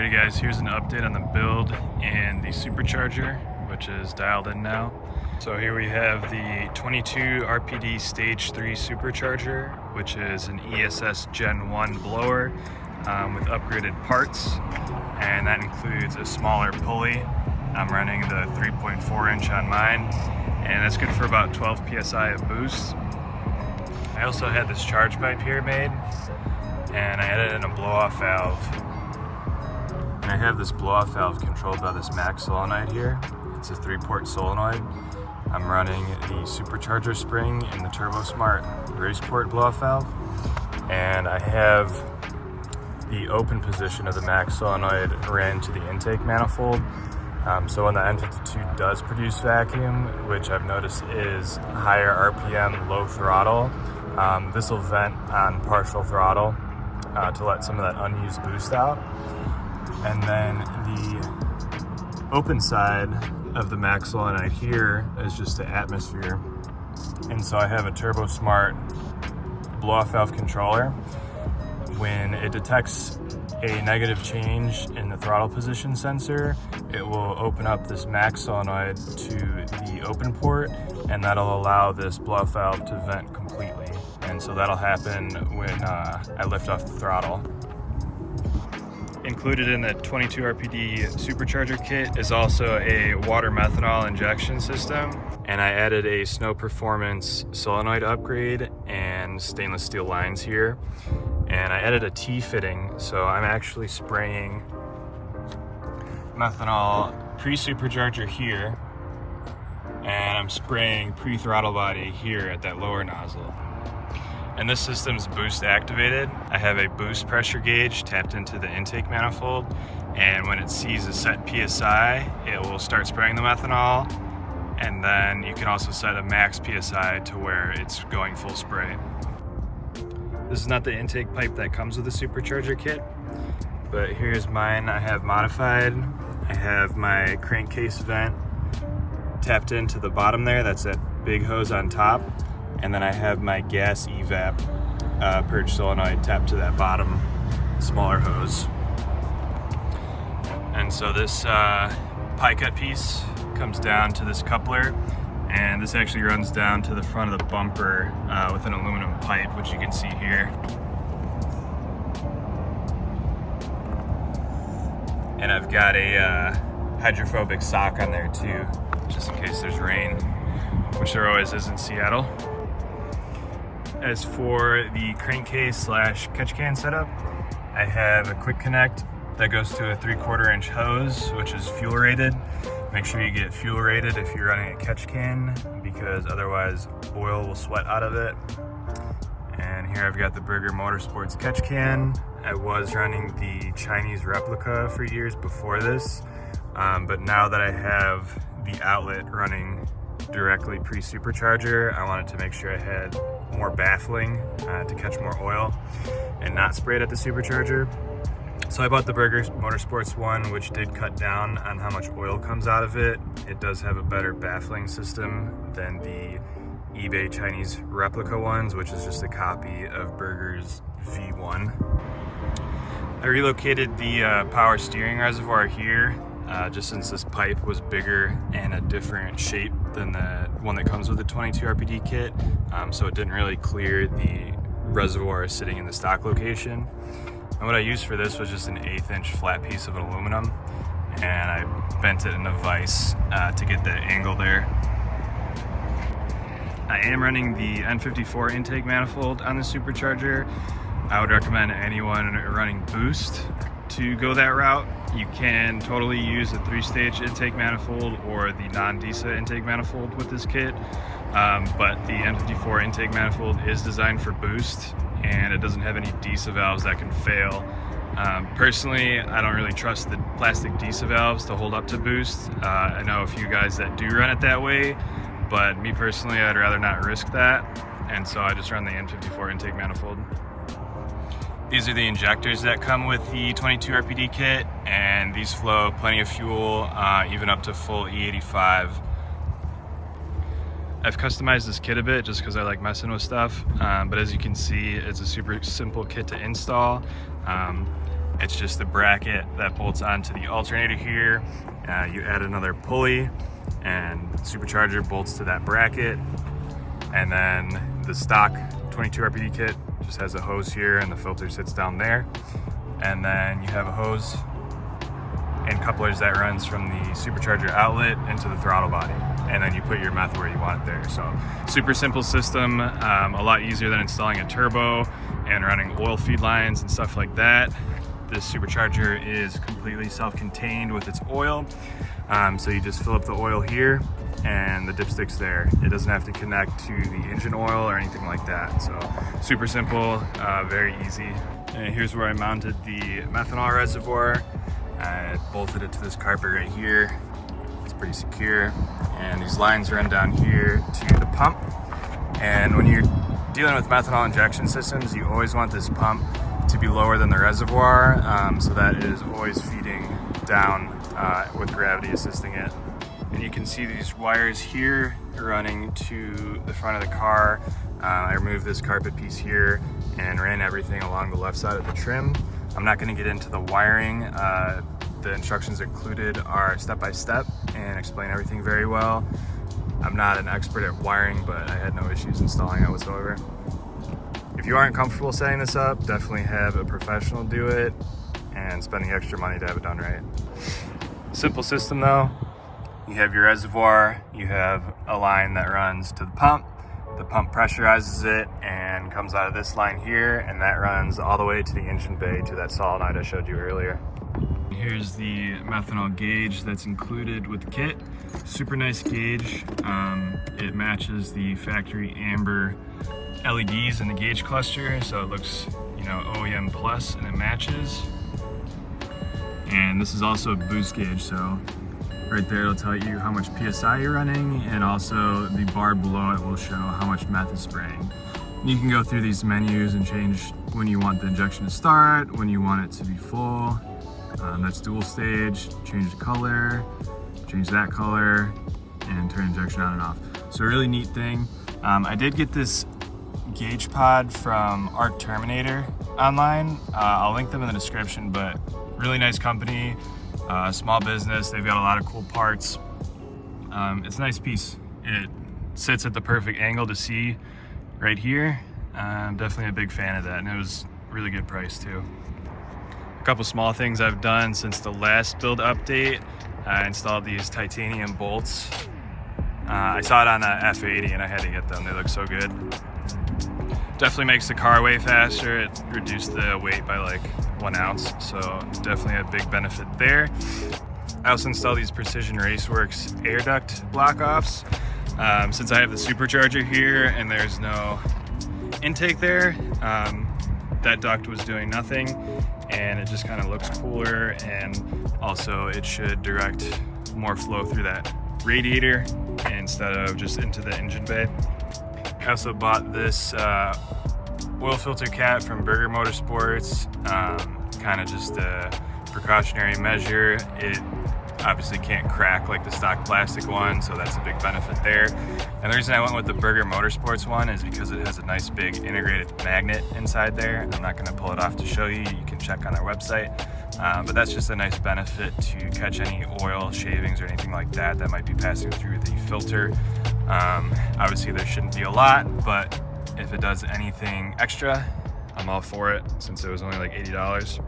Alrighty guys, here's an update on the build and the Supercharger, which is dialed in now. So here we have the 22 RPD Stage 3 Supercharger, which is an ESS Gen 1 blower with upgraded parts, and that includes a smaller pulley. I'm running the 3.4 inch on mine, and that's good for about 12 psi of boost. I also had this charge pipe here made, and I added in a blow-off valve. And I have this blow-off valve controlled by this max solenoid here. It's a 3-port solenoid. I'm running the Supercharger spring in the TurboSmart race port blow-off valve. And I have the open position of the max solenoid ran to the intake manifold. So when the N52 does produce vacuum, which I've noticed is higher RPM, low throttle, this will vent on partial throttle to let some of that unused boost out. And then the open side of the max solenoid here is just the atmosphere. And so I have a TurboSmart blow-off valve controller. When it detects a negative change in the throttle position sensor, it will open up this max solenoid to the open port, and that'll allow this blow-off valve to vent completely. And so that'll happen when I lift off the throttle. Included in the 22 RPD Supercharger kit is also a water methanol injection system, and I added a Snow Performance solenoid upgrade and stainless steel lines here, and I added a T-fitting, so I'm actually spraying methanol pre-Supercharger here, and I'm spraying pre-throttle body here at that lower nozzle. And this system's boost activated. I have a boost pressure gauge tapped into the intake manifold, and when it sees a set PSI, it will start spraying the methanol, and then you can also set a max PSI to where it's going full spray. This is not the intake pipe that comes with the Supercharger kit, but here's mine I have modified. I have my crankcase vent tapped into the bottom there, that's that big hose on top. And then I have my gas evap purge solenoid tapped to that bottom smaller hose. And so this pie cut piece comes down to this coupler, and this actually runs down to the front of the bumper with an aluminum pipe, which you can see here. And I've got a hydrophobic sock on there too, just in case there's rain, which there always is in Seattle. As for the crankcase / catch can setup, I have a quick connect that goes to a 3/4 inch hose, which is fuel rated. Make sure you get fuel rated if you're running a catch can, because otherwise oil will sweat out of it. And here I've got the Burger Motorsports catch can. I was running the Chinese replica for years before this, but now that I have the outlet running directly pre-Supercharger, I wanted to make sure I had more baffling to catch more oil and not spray it at the Supercharger. So I bought the Burger Motorsports one, which did cut down on how much oil comes out of it. It does have a better baffling system than the eBay Chinese replica ones, which is just a copy of Burger's V1. I relocated the power steering reservoir here just since this pipe was bigger and a different shape than the one that comes with the 22 RPD kit, so it didn't really clear the reservoir sitting in the stock location. And what I used for this was just an 1/8 inch flat piece of aluminum, and I bent it in a vise to get the angle there. I am running the N54 intake manifold on the Supercharger. I would recommend anyone running boost to go that route. You can totally use a 3-stage intake manifold or the non-DISA intake manifold with this kit, but the N54 intake manifold is designed for boost, and it doesn't have any DISA valves that can fail. Personally, I don't really trust the plastic DISA valves to hold up to boost. I know a few guys that do run it that way, but me personally, I'd rather not risk that, and so I just run the N54 intake manifold. These are the injectors that come with the 22 RPD kit, and these flow plenty of fuel, even up to full E85. I've customized this kit a bit just because I like messing with stuff, but as you can see, it's a super simple kit to install. It's just the bracket that bolts onto the alternator here. You add another pulley and supercharger bolts to that bracket. And then the stock 22 RPD kit just has a hose here and the filter sits down there. And then you have a hose and couplers that runs from the supercharger outlet into the throttle body. And then you put your meth where you want it there. So super simple system, a lot easier than installing a turbo and running oil feed lines and stuff like that. This supercharger is completely self-contained with its oil. So you just fill up the oil here and the dipstick's there. It doesn't have to connect to the engine oil or anything like that. So super simple, very easy. And here's where I mounted the methanol reservoir. I bolted it to this carpet right here. It's pretty secure. And these lines run down here to the pump. And when you're dealing with methanol injection systems, you always want this pump to be lower than the reservoir, so that is always feeding down with gravity assisting it. And you can see these wires here running to the front of the car. I removed this carpet piece here and ran everything along the left side of the trim. I'm not going to get into the wiring. The instructions included are step-by-step and explain everything very well. I'm not an expert at wiring, but I had no issues installing it whatsoever. If you aren't comfortable setting this up, definitely have a professional do it and spending extra money to have it done right. Simple system though. You have your reservoir, you have a line that runs to the pump pressurizes it and comes out of this line here, and that runs all the way to the engine bay to that solenoid I showed you earlier. Here's the methanol gauge that's included with the kit. Super nice gauge. It matches the factory amber LEDs in the gauge cluster, so it looks, you know, OEM plus, and it matches. And this is also a boost gauge, so right there it'll tell you how much PSI you're running, and also the bar below it will show how much meth is spraying. You can go through these menus and change when you want the injection to start, when you want it to be full. That's dual stage, change the color, change that color, and turn injection on and off. So a really neat thing. I did get this gauge pod from Arc Terminator online. I'll link them in the description, but really nice company, small business. They've got a lot of cool parts. It's a nice piece. It sits at the perfect angle to see right here. I'm definitely a big fan of that, and it was a really good price too. A couple small things I've done since the last build update. I installed these titanium bolts. I saw it on a F80 and I had to get them. They look so good. Definitely makes the car way faster. It reduced the weight by like 1 ounce, so definitely a big benefit there. I also installed these Precision Raceworks air duct block-offs. Since I have the supercharger here and there's no intake there, that duct was doing nothing, and it just kind of looks cooler, and also it should direct more flow through that radiator instead of just into the engine bay. I also bought this oil filter cap from Burger Motorsports, kind of just a precautionary measure. It obviously can't crack like the stock plastic one, so that's a big benefit there. And the reason I went with the Burger Motorsports one is because it has a nice big integrated magnet inside there. I'm not going to pull it off to show you. You can check on their website. But that's just a nice benefit to catch any oil, shavings, or anything like that that might be passing through the filter. Obviously there shouldn't be a lot, but if it does anything extra, I'm all for it, since it was only like $80.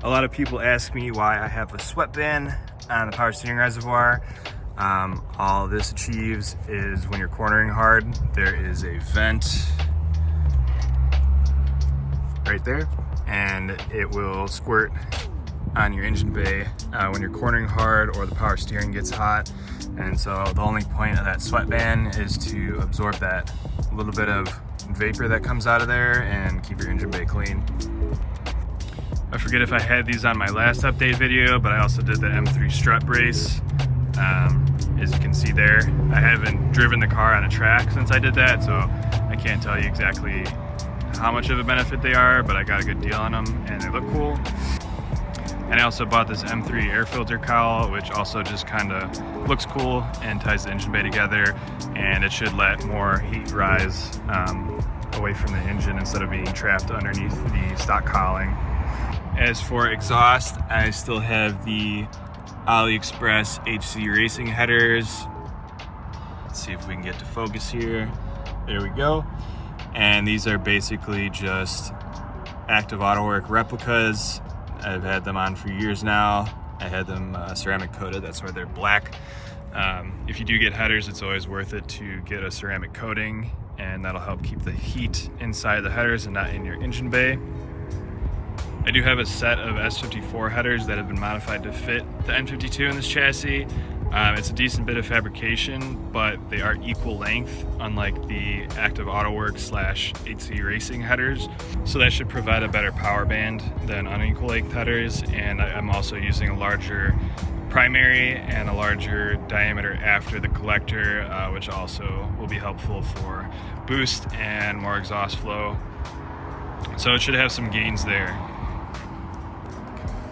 A lot of people ask me why I have a sweat band on the power steering reservoir. All this achieves is when you're cornering hard, there is a vent right there, and it will squirt on your engine bay when you're cornering hard or the power steering gets hot. And so the only point of that sweat band is to absorb that little bit of vapor that comes out of there and keep your engine bay clean. I forget if I had these on my last update video, but I also did the M3 strut brace. As you can see there, I haven't driven the car on a track since I did that, so I can't tell you exactly how much of a benefit they are, but I got a good deal on them and they look cool. And I also bought this M3 air filter cowl, which also just kind of looks cool and ties the engine bay together, and it should let more heat rise away from the engine instead of being trapped underneath the stock cowling. As for exhaust, I still have the AliExpress HC Racing headers. Let's see if we can get to focus here. There we go. And these are basically just Active AutoWork replicas. I've had them on for years now. I had them ceramic coated, that's why they're black. If you do get headers, it's always worth it to get a ceramic coating, and that'll help keep the heat inside the headers and not in your engine bay. I do have a set of S54 headers that have been modified to fit the N52 in this chassis. It's a decent bit of fabrication, but they are equal length, unlike the Active AutoWork / HC Racing headers. So that should provide a better power band than unequal length headers. And I'm also using a larger primary and a larger diameter after the collector, which also will be helpful for boost and more exhaust flow. So it should have some gains there.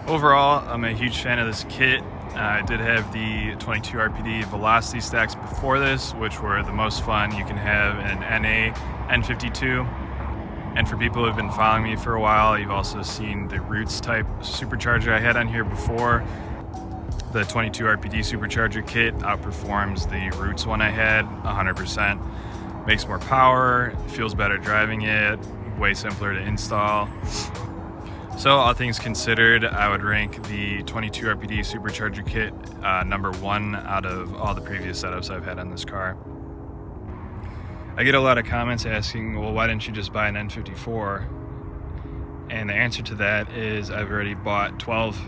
Overall, I'm a huge fan of this kit. I did have the 22 RPD velocity stacks before this, which were the most fun you can have in an NA N52. And for people who have been following me for a while, you've also seen the Roots type supercharger I had on here before. The 22 RPD supercharger kit outperforms the Roots one I had 100%. Makes more power, feels better driving it, way simpler to install. So all things considered, I would rank the 22 RPD Supercharger kit number 1 out of all the previous setups I've had on this car. I get a lot of comments asking, well, why didn't you just buy an N54? And the answer to that is I've already bought 12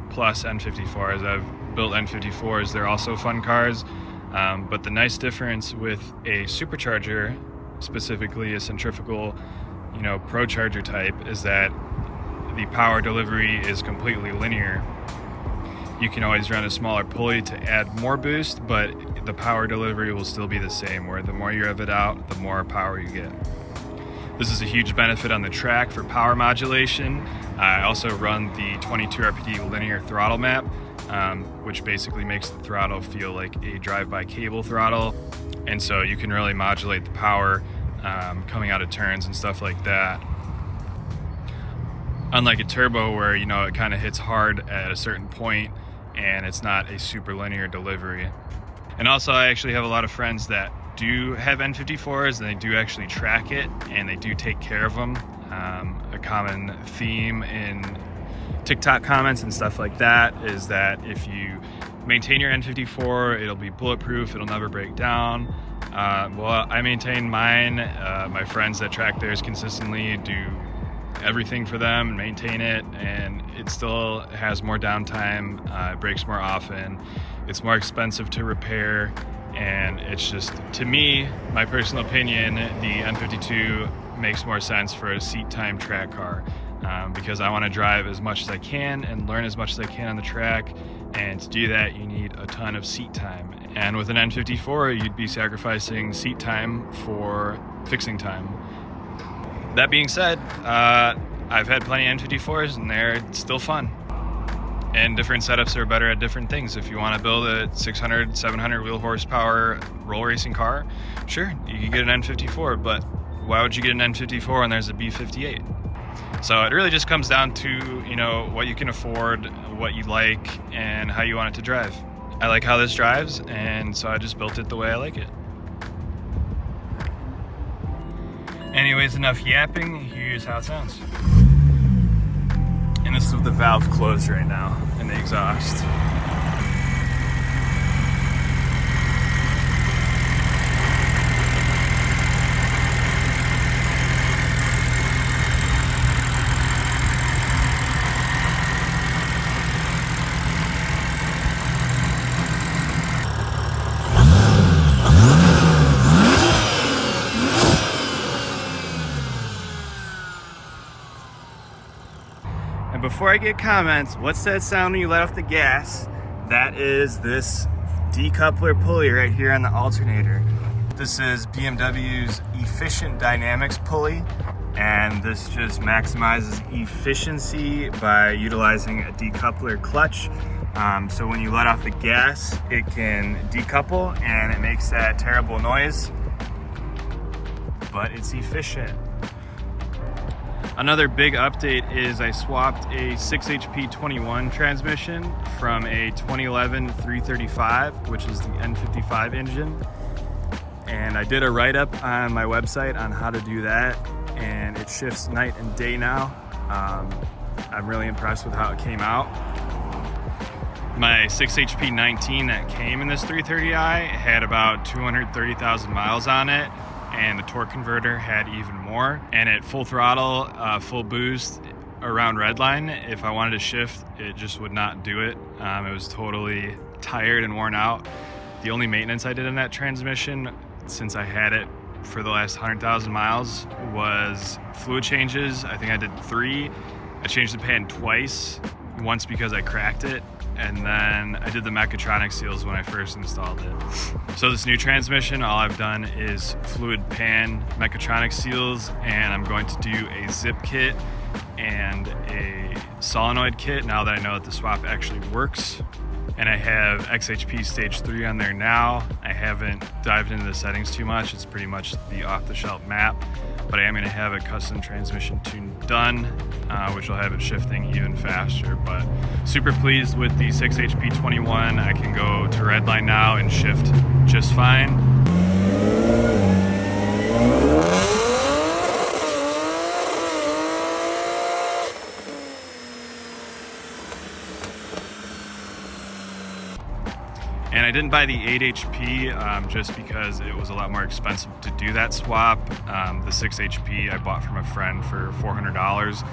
plus N54s. I've built N54s, they're also fun cars. But the nice difference with a supercharger, specifically a centrifugal, ProCharger type, is that the power delivery is completely linear. You can always run a smaller pulley to add more boost, but the power delivery will still be the same, where the more you rev it out, the more power you get. This is a huge benefit on the track for power modulation. I also run the 22 RPD linear throttle map, which basically makes the throttle feel like a drive-by cable throttle. And so you can really modulate the power coming out of turns and stuff like that. Unlike a turbo where, it kind of hits hard at a certain point and it's not a super linear delivery. And also I actually have a lot of friends that do have N54s and they do actually track it and they do take care of them. A common theme in TikTok comments and stuff like that is that if you maintain your N54, it'll be bulletproof, it'll never break down. Well, I maintain mine. My friends that track theirs consistently do everything for them and maintain it, and it still has more downtime, it breaks more often, it's more expensive to repair, and it's just, to me, my personal opinion, the N52 makes more sense for a seat time track car, because I want to drive as much as I can and learn as much as I can on the track, and to do that you need a ton of seat time. And with an N54 you'd be sacrificing seat time for fixing time. That being said, I've had plenty of N54s and they're still fun. And different setups are better at different things. If you want to build a 600, 700 wheel horsepower roll racing car, sure, you can get an N54, but why would you get an N54 when there's a B58? So it really just comes down to, what you can afford, what you like, and how you want it to drive. I like how this drives, and so I just built it the way I like it. Anyways, enough yapping, here's how it sounds. And this is with the valve closed right now in the exhaust. And before I get comments, what's that sound when you let off the gas? That is this decoupler pulley right here on the alternator. This is BMW's Efficient Dynamics pulley, and this just maximizes efficiency by utilizing a decoupler clutch. So when you let off the gas, it can decouple and it makes that terrible noise, but it's efficient. Another big update is I swapped a 6 HP 21 transmission from a 2011 335, which is the N55 engine. And I did a write-up on my website on how to do that, and it shifts night and day now. I'm really impressed with how it came out. My 6 HP 19 that came in this 330i had about 230,000 miles on it, and the torque converter had even more. And at full throttle, full boost around redline, if I wanted to shift, it just would not do it. It was totally tired and worn out. The only maintenance I did in that transmission, since I had it for the last 100,000 miles, was fluid changes. I think I did 3. I changed the pan twice, once because I cracked it, and then I did the mechatronic seals when I first installed it. So this new transmission, all I've done is fluid pan mechatronic seals, and I'm going to do a zip kit and a solenoid kit now that I know that the swap actually works. And I have XHP stage 3 on there now. I haven't dived into the settings too much. It's pretty much the off-the-shelf map, but I am gonna have a custom transmission tune done, which will have it shifting even faster. But super pleased with the 6 HP 21. I can go to redline now and shift just fine. And I didn't buy the 8 HP just because it was a lot more expensive to do that swap. The 6 HP I bought from a friend for $400,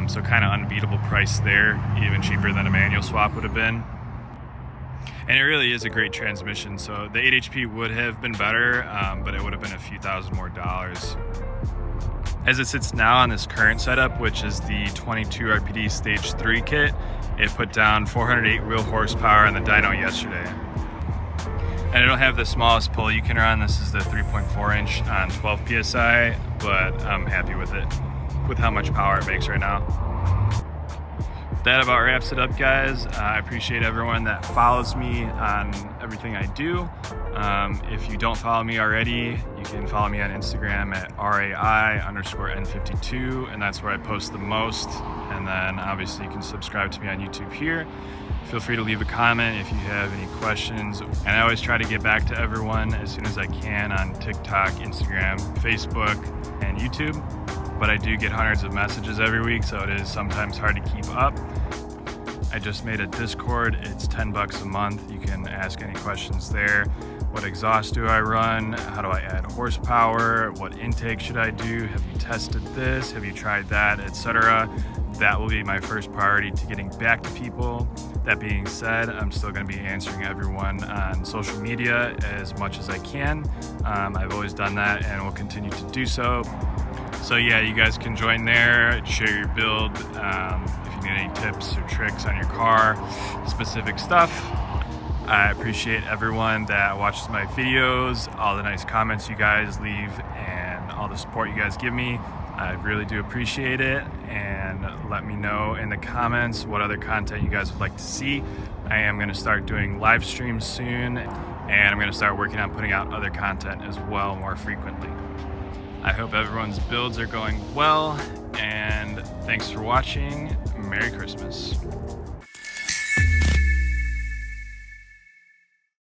so kind of unbeatable price there, even cheaper than a manual swap would have been. And it really is a great transmission, so the 8 HP would have been better, but it would have been a few thousand more dollars. As it sits now on this current setup, which is the 22 RPD Stage 3 kit, it put down 408 wheel horsepower on the dyno yesterday. And it'll have the smallest pull you can run. This is the 3.4 inch on 12 PSI, but I'm happy with it, with how much power it makes right now. That about wraps it up, guys. I appreciate everyone that follows me on everything I do. If you don't follow me already, you can follow me on Instagram at RAI_N52, and that's where I post the most. And then obviously you can subscribe to me on YouTube here. Feel free to leave a comment if you have any questions. And I always try to get back to everyone as soon as I can on TikTok, Instagram, Facebook, and YouTube. But I do get hundreds of messages every week, so it is sometimes hard to keep up. I just made a Discord. It's $10 a month. You can ask any questions there. What exhaust do I run? How do I add horsepower? What intake should I do? Have you tested this? Have you tried that? Etc. That will be my first priority to getting back to people. That being said, I'm still going to be answering everyone on social media as much as I can. I've always done that and will continue to do so. So yeah, you guys can join there, share your build. If you need any tips or tricks on your car, specific stuff. I appreciate everyone that watches my videos, all the nice comments you guys leave, and all the support you guys give me. I really do appreciate it, and let me know in the comments what other content you guys would like to see. I am going to start doing live streams soon, and I'm going to start working on putting out other content as well more frequently. I hope everyone's builds are going well, and thanks for watching. Merry Christmas.